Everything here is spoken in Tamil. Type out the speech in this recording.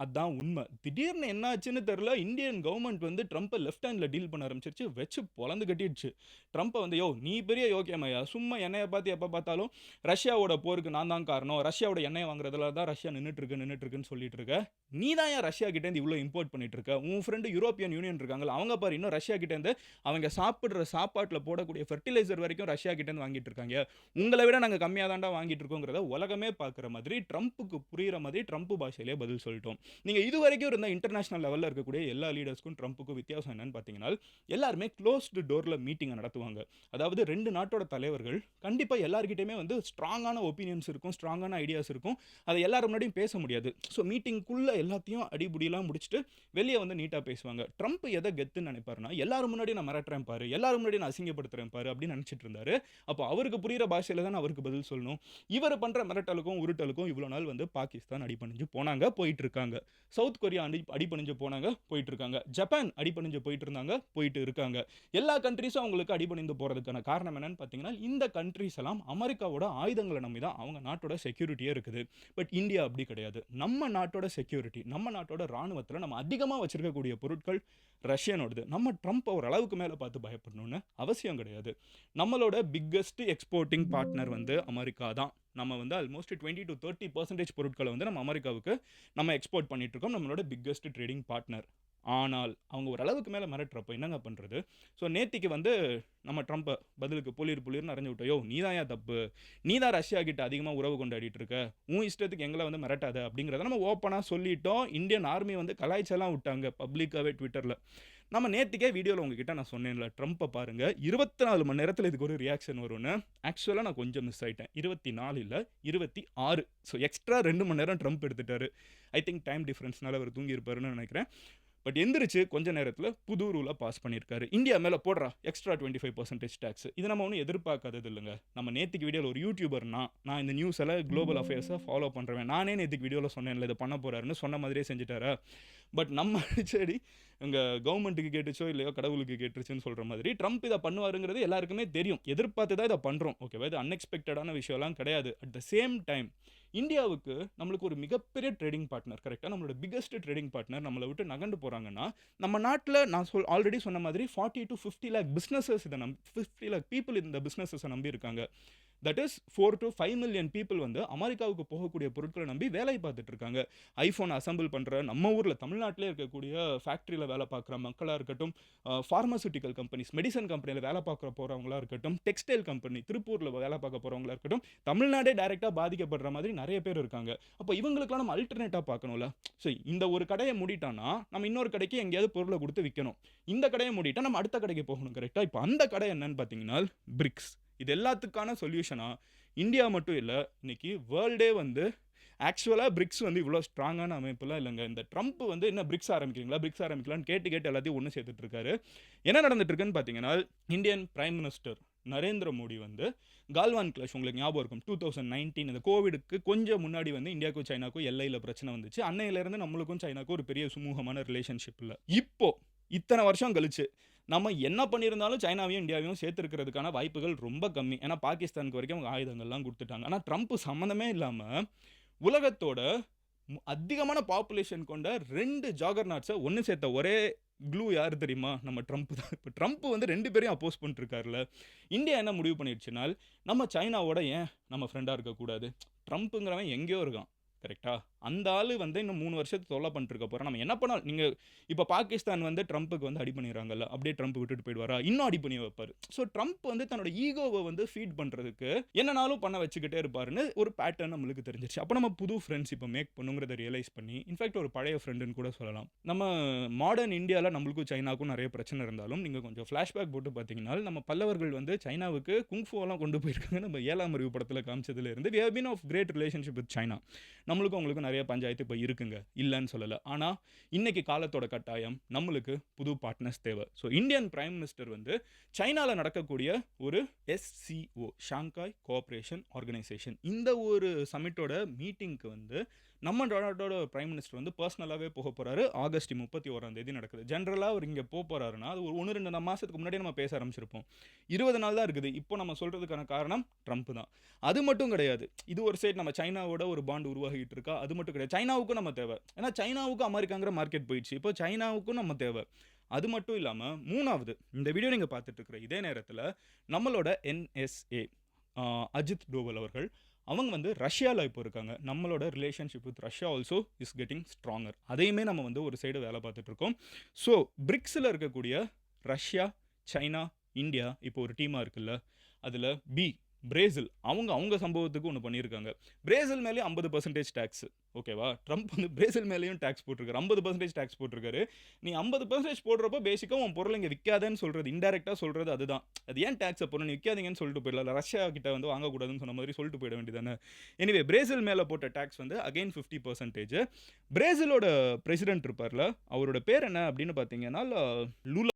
அதான் உண்மை. திடீர்னு என்ன ஆச்சுன்னு தெரியல. இந்தியன் கவர்ன்மெண்ட் வந்து ட்ரம்ப்ப லெஃப்ட் ஹேண்ட்ல டீல் பண்ண ஆரம்பிச்சுருச்சு. வச்சு பொளந்து கட்டிடுச்சு. ட்ரம்ப்ப வந்து, "யோவ்! நீ பெரிய யோக்கியமாய்யா. சும்மா என்னைய பார்த்து எப்ப பார்த்தாலும் ரஷ்யாவோட போருக்கு நான் தான் காரணம். ரஷ்யாவோட எண்ணெய வாங்குறதுல தான் ரஷ்யா நின்னுட்டு இருக்குன்னு சொல்லிட்டு இருக்க. நீ தான்யா ரஷ்யா கிட்டேருந்து இவ்ளோ இம்போர்ட் பண்ணிட்டு இருக்க. உன் ஃப்ரெண்ட் யூரோப்பியன் யூனியன் இருக்காங்கல்ல, அவங்க பாரு இன்னும் ரஷ்யா கிட்டேருந்து அவங்க சாப்பிடுற சாப்பாட்டுல போடக்கூடிய ஃபெர்டிலைசர் வரைக்கும் ரஷ்யா கிட்டேருந்து வாங்கிட்டு இருக்காங்க. உங்கள விட நாங்க கம்மியா தான்டா வாங்கிட்டு இருக்கோங்கிறத உலகமே பார்க்குற மாதிரி ட்ரம்ப்புக்கு புரியிற மாதிரி ட்ரம்ப் பாஷையிலே பதில் சொல்லிட்டோம். நீங்க இதுவரைக்கும் இருந்த இன்டர்நேஷனல் லெவல்ல இருக்கக்கூடிய எல்லா லீடர்ஸ்க்கும் ட்ரம்ப்புக்கும் வித்தியாசம் என்னன்னு பார்த்தீங்கன்னா, எல்லாருமே க்ளோஸ்டு டோர்ல மீட்டிங்க நடத்துவாங்க. அதாவது 2 நாட்டோட தலைவர்கள் கண்டிப்பா எல்லார்கிட்டயுமே வந்து ஸ்ட்ராங்கான ஒப்பீனியன்ஸ் இருக்கும், ஸ்ட்ராங்கான ஐடியாஸ் இருக்கும். அத எல்லார் முன்னாடியும் பேச முடியாது. ஸோ மீட்டிங்குள்ள எல்லாத்தையும் அடிபுடிலாம் முடிச்சுட்டு வெளிய வந்து நீட்டா பேசுவாங்க. ட்ரம்ப் எத கெத்துன்னு நினைப்பாருன்னா, எல்லார் முன்னாடியும் நான் மிரட்டுறேன் பாரு, எல்லார் முன்னாடியும் நான் அசிங்கப்படுத்துறேன் பாரு அப்படின்னு நினைச்சிட்டு இருந்தாரு. அப்போ அவருக்கு புரியிற பாஷையில தானே அவருக்கு பதில் சொல்லணும். இவர் பண்ற மிரட்டலுக்கும், உருட்டலுக்கும் இவ்வளோ நாள் வந்து பாகிஸ்தான் அடிபணிஞ்சு போனாங்க, போயிட்டு இருக்காங்க. சவுத் கொரியா அடிபணிஞ்சு போனாங்க, போயிட்டு இருக்காங்க. ஜப்பான் அடிபணிஞ்சு போயிட்டு இருந்தாங்க, போயிட்டு இருக்காங்க. எல்லா கண்ட்ரீஸும் அவங்களுக்கு அடிபணிந்து போறதுக்கான காரணம் என்னன்னு பார்த்தீங்கன்னா, இந்த கண்ட்ரீஸ் எல்லாம் அமெரிக்காவோட ஆயுதங்கள நம்பி தான் அவங்க நாட்டோட செக்யூரிட்டியே இருக்குது. பட் இந்தியா அப்படி கிடையாது. நம்ம நாட்டோட செக்யூரிட்டி, நம்ம நாட்டோட ராணுவத்தில நம்ம அதிகமா வச்சிருக்கக்கூடிய பொருட்கள் ரஷ்யனோடது. நம்ம ட்ரம்ப் ஒரு அளவுக்கு மேல பார்த்து பயப்படணும்னு அவசியம் கிடையாது. நம்மளோட பிக்கெஸ்ட் எக்ஸ்போர்ட்டிங் பார்ட்னர் வந்து அமெரிக்கா தான். நம்ம வந்து ஆல்மோஸ்ட் 20-30% பொருட்கள வந்து நம்ம அமெரிக்காவுக்கு நம்ம எக்ஸ்போர்ட் பண்ணிட்டு இருக்கோம். நம்மளோட பிக்கெஸ்ட் ட்ரேடிங் பார்ட்னர். ஆனால், அவங்க ஒரு அளவுக்கு மேல மிரட்டுறப்ப என்னங்க பண்றது? ஸோ நேத்திக்கு வந்து நம்ம ட்ரம்ப்ப பதிலுக்கு புளிர்ன்னு அறைஞ்சு விட்டோம். "யோவ்! நீ தான்யா தப்பு. நீ தான் ரஷ்யா கிட்ட அதிகமா உறவு கொண்டாடிட்டு இருக்க. உன் இஷ்டத்துக்கு எங்கள வந்து மிரட்டாத" அப்படிங்கிறத நம்ம ஓப்பனா சொல்லிட்டோம். இந்தியன் ஆர்மி வந்து கலாய்ச்சலாம் விட்டாங்க பப்ளிக்காவே ட்விட்டர்ல. நம்ம நேத்திக்கே வீடியோல உங்ககிட்ட நான் சொன்னேன்ல, ட்ரம்ப்ப பாருங்க 24 மணி நேரத்தில இதுக்கு ஒரு ரியாக்ஷன் வரும்னு. ஆக்சுவலா நான் கொஞ்சம் மிஸ் ஆயிட்டேன். 24 இல்ல 26. ஸோ எக்ஸ்ட்ரா 2 மணி நேரம் ட்ரம்ப் எடுத்துட்டாரு. ஐ திங்க் டைம் டிஃபரன்ஸ்னால அவர் தூங்கியிருப்பாருன்னு நினைக்கிறேன். பட் எந்திரிச்சு கொஞ்ச நேரத்துல புது ரூல பாஸ் பண்ணியிருக்காரு. இந்தியா மேல போடுறா எக்ஸ்ட்ரா 25% டாக்ஸ். இது நம்ம ஒண்ணும் எதிர்பார்க்காதது இல்லங்க. நம்ம நேத்திக்கு வீடியோல ஒரு யூடியூபர்னா, நான் இந்த நியூஸ் எல்லாம் குளோபல் அஃபேர்ஸ ஃபாலோ பண்றவன். நானே நேத்திக்கு வீடியோல சொன்னேன்ல, இத பண்ண போறாருன்னு சொன்ன மாதிரியே செஞ்சுட்டாரா? பட் நம்ம சரி எங்க கவர்மெண்ட்டுக்கு கேட்டுச்சோ இல்லையோ கடவுளுக்கு கேட்டுருச்சுன்னு சொல்ற மாதிரி ட்ரம்ப் இத பண்ணுவாருங்கிறது எல்லாருக்குமே தெரியும். எதிர்பார்த்து தான் இத பண்றோம். ஓகேவா? இது அன்எக்ஸ்பெக்டடான விஷயம்லாம் கிடையாது. அட் த சேம் டைம் இந்தியாவுக்கு நம்மளுக்கு ஒரு மிகப்பெரிய ட்ரேடிங் பார்ட்னர் கரெக்ட்டா? நம்மளோட பிக்கெஸ்ட் ட்ரேடிங் பார்ட்னர் நம்மள விட்டு நகண்டு போறாங்கன்னா, நம்ம நாட்ல நான் ஆல்ரெடி சொன்ன மாதிரி 40-50 லேக் பிசினஸஸ் 50 லேக் பீப்பிள் இந்த பிசினஸஸ நம்பி இருக்காங்க. தட் இஸ் 4-5 மில்லியன் பீப்பிள் வந்து அமெரிக்காவுக்கு போகக்கூடிய பொருட்கள நம்பி வேலை பார்த்துட்டு இருக்காங்க. ஐஃபோன் அசெம்பிள் பண்ற நம்ம ஊர்ல தமிழ்நாட்டிலே இருக்கக்கூடிய ஃபேக்டரியில வேலை பார்க்குற மக்களா இருக்கட்டும், பார்மசூட்டிக்கல் கம்பெனிஸ், மெடிசின் கம்பெனியில வேலை பார்க்க போறவங்களா இருக்கட்டும், டெக்ஸ்டைல் கம்பெனி திருப்பூர்ல வேலை பார்க்க போறவங்களா இருக்கட்டும், தமிழ்நாடே டைரக்ட்டா பாதிக்கப்படுற மாதிரி நெறைய பேர் இருக்காங்க. அப்ப இவங்களுக்கெல்லாம் நம்ம அல்டர்னேட்டா பார்க்கணும்ல. ஸோ இந்த ஒரு கடைய மூடிட்டான்னா, நம்ம இன்னொரு கடைக்கு எங்கேயாவது பொருள குடுத்து விக்கணும். இந்த கடைய மூடிட்டா நம்ம அடுத்த கடைக்கு போகணும் கரெக்ட்டா? இப்ப அந்த கடை என்னன்னு பார்த்தீங்கன்னா, பிரிக்ஸ். இது எல்லாத்துக்கான சொல்யூஷனா இந்தியா மட்டும் இல்ல, இன்னைக்கு வேர்ல்டே வந்து ஆக்சுவலா பிரிக்ஸ் வந்து இவ்வளோ ஸ்ட்ராங்கான அமைப்புலாம் இல்லங்க. இந்த ட்ரம்ப் வந்து என்ன பிரிக்ஸ் ஆரம்பிக்கிறீங்களா? பிரிக்ஸ் ஆரம்பிக்கலான்னு கேட்டு எல்லாத்தையும் ஒண்ணு சேர்த்துட்டு இருக்காரு. என்ன நடந்துட்டு இருக்குன்னு பார்த்தீங்கன்னா, Indian prime minister Narendra Modi வந்து கால்வான் கிளஷ் உங்களுக்கு ஞாபகம் இருக்கும். 2019 இந்த கோவிடுக்கு கொஞ்சம் முன்னாடி வந்து இந்தியாவுக்கும் சைனாக்கும் எல்லையில பிரச்சனை வந்துச்சு. அன்னையிலிருந்து நம்மளுக்கும் சைனாக்கும் ஒரு பெரிய சுமூகமான ரிலேஷன்ஷிப் இல்ல. இப்போ இத்தனை வருஷம் கழிச்சு நம்ம என்ன பண்ணியிருந்தாலும் சைனாவையும் இந்தியாவையும் சேர்த்துருக்கிறதுக்கான வாய்ப்புகள் ரொம்ப கம்மி. ஏன்னா பாகிஸ்தானுக்கு வரைக்கும் அவங்க ஆயுதங்கள்லாம் குடுத்துட்டாங்க. ஆனா ட்ரம்ப் சம்மந்தமே இல்லாம உலகத்தோட அதிகமான பாப்புலேஷன் கொண்ட 2 ஜாகர்நாட்ஸ ஒண்ணு சேர்த்த ஒரே க்ளூ யாரு தெரியுமா? நம்ம ட்ரம்ப் தான். இப்ப ட்ரம்ப் வந்து 2 பேரையும் அப்போஸ் பண்ணிட்டு இருக்காருல்ல. இந்தியா என்ன முடிவு பண்ணிடுச்சுனால், நம்ம சைனாவோட ஏன் நம்ம ஃப்ரெண்டா இருக்கக்கூடாது? ட்ரம்ப்ங்கிறவன் எங்கேயோ இருக்கான். கரெக்ட்டா? அந்த ஆளு வந்து இன்னும் 3 வருஷத்த தொல்ல பண்ணிட்டு இருக்க போறான். நம்ம என்ன பண்ணாலும் நீங்க இப்ப பாகிஸ்தான் வந்து ட்ரம்ப்க்கு வந்து அடி பண்ணிறாங்கல்ல. அப்படியே ட்ரம்ப் விட்டுட்டு போயிடுவாரா? இன்னும் அடி பண்ணி வைப்பாரு. ஸோ ட்ரம்ப் வந்து தன்னோட ஈகோவ வந்து ஃபீட் பண்றதுக்கு என்னனாலும் பண்ண வச்சுக்கிட்டே இருப்பாருன்னு ஒரு பேட்டர்ன் நம்மளுக்கு தெரிஞ்சிருச்சு. அப்ப நம்ம புது ஃப்ரெண்ட்ஸ் இப்ப மேக் பண்ணுங்கிறத ரியலைஸ் பண்ணி, இன்ஃபாக்ட் ஒரு பழைய ஃப்ரெண்டுன்னு கூட சொல்லலாம். நம்ம மாடர்ன் இந்தியால நம்மளுக்கும் சைனாக்கும் நெறைய பிரச்சனை இருந்தாலும், நீங்க கொஞ்சம் ஃபிளாஷ்பேக் போட்டு பார்த்தீங்கன்னா, நம்ம பல்லவர்கள் வந்து சைனாவுக்கு குங்ஃபூலாம் கொண்டு போயிருக்காங்க. நம்ம 7ஆம் அறிவு படத்துல காமிச்சதுல இருந்து we have been of great relationship with China. நம்மளுக்கும் அவங்களுக்கும் நெறைய பஞ்சாயத்து இப்ப இருக்குங்க. இல்லன்னு சொல்லல. ஆனா, இன்னைக்கு காலத்தோட கட்டாயம் நம்மளுக்கு புது பார்ட்னர்ஸ் தேவை. ஸோ இந்தியன் பிரைம் மினிஸ்டர் வந்து சைனால நடக்கக்கூடிய ஒரு எஸ்சிஓ ஷாங்காய் கோஆப்பரேஷன் ஆர்கனைசேஷன் இந்த ஒரு சமிட்டோட மீட்டிங்க்கு வந்து நம்ம நாட்டோட பிரைம் மினிஸ்டர் வந்து பர்சனலாவே போக போறாரு. ஆகஸ்ட் 31ஆம் தேதி நடக்குது. ஜெனரலா அவர் இங்க போறாருன்னா, அது ஒரு 1, 2 மாசத்துக்கு முன்னாடியே நம்ம பேச ஆரம்பிச்சிருப்போம். 20 நாள் தான் இருக்குது. இப்போ நம்ம சொல்றதுக்கான காரணம் ட்ரம்ப் தான். அது மட்டும் கிடையாது. இது ஒரு சைடு நம்ம சைனாவோட ஒரு பாண்ட் உருவாகிட்டு இருக்கா. அது மட்டும் கிடையாது. சைனாவுக்கும் நம்ம தேவை. ஏன்னா சைனாவுக்கும் அமெரிக்காங்கிற மார்க்கெட் போயிடுச்சு. இப்போ சைனாவுக்கும் நம்ம தேவை. அது மட்டும் இல்லாம 3வது இந்த வீடியோ நீங்க பார்த்துட்டு இருக்கிற இதே நேரத்துல நம்மளோட NSA அஜித் டோவல் அவர்கள் அவங்க வந்து ரஷ்யால இப்போ இருக்காங்க. நம்மளோட relationship with Russia also is getting stronger. அதையுமே நம்ம வந்து ஒரு சைடு வேலை பார்த்துட்டு இருக்கோம். ஸோ பிரிக்ஸ்ல இருக்கக்கூடிய ரஷ்யா, சைனா, இந்தியா இப்போ ஒரு டீமா இருக்குல்ல. அதுல பிரேசில் அவங்க சம்பவத்துக்கு ஒன்று பண்ணியிருக்காங்க. பிரேசில் மேலேயும் 50% டாக்ஸ். ஓகேவா? ட்ரம்ப் வந்து பிரேசில் மேலேயும் டாக்ஸ் போட்டிருக்காரு. 50% டாக்ஸ் போட்டிருக்காரு. நீ 50% போடுறப்போ பேசிக்கா உன் பொருளை இங்கே விற்காதேன்னு சொல்றது, இன்டைரக்டா சொல்றது அதுதான். அது ஏன் டாக்ஸ் போடணும்? நீ விற்காதீங்கன்னு சொல்லிட்டு போயிடலாம். ரஷ்யா கிட்ட வந்து வாங்கக்கூடாதுன்னு சொன்ன மாதிரி சொல்லிட்டு போயிட வேண்டியதானே. எனிவே பிரேசில் மேலே போட்ட டாக்ஸ் வந்து அகைன் 50%. பிரேசிலோட பிரசிடென்ட் இருப்பார்ல, அவரோட பேர் என்ன அப்படின்னு பார்த்தீங்கன்னா லுலா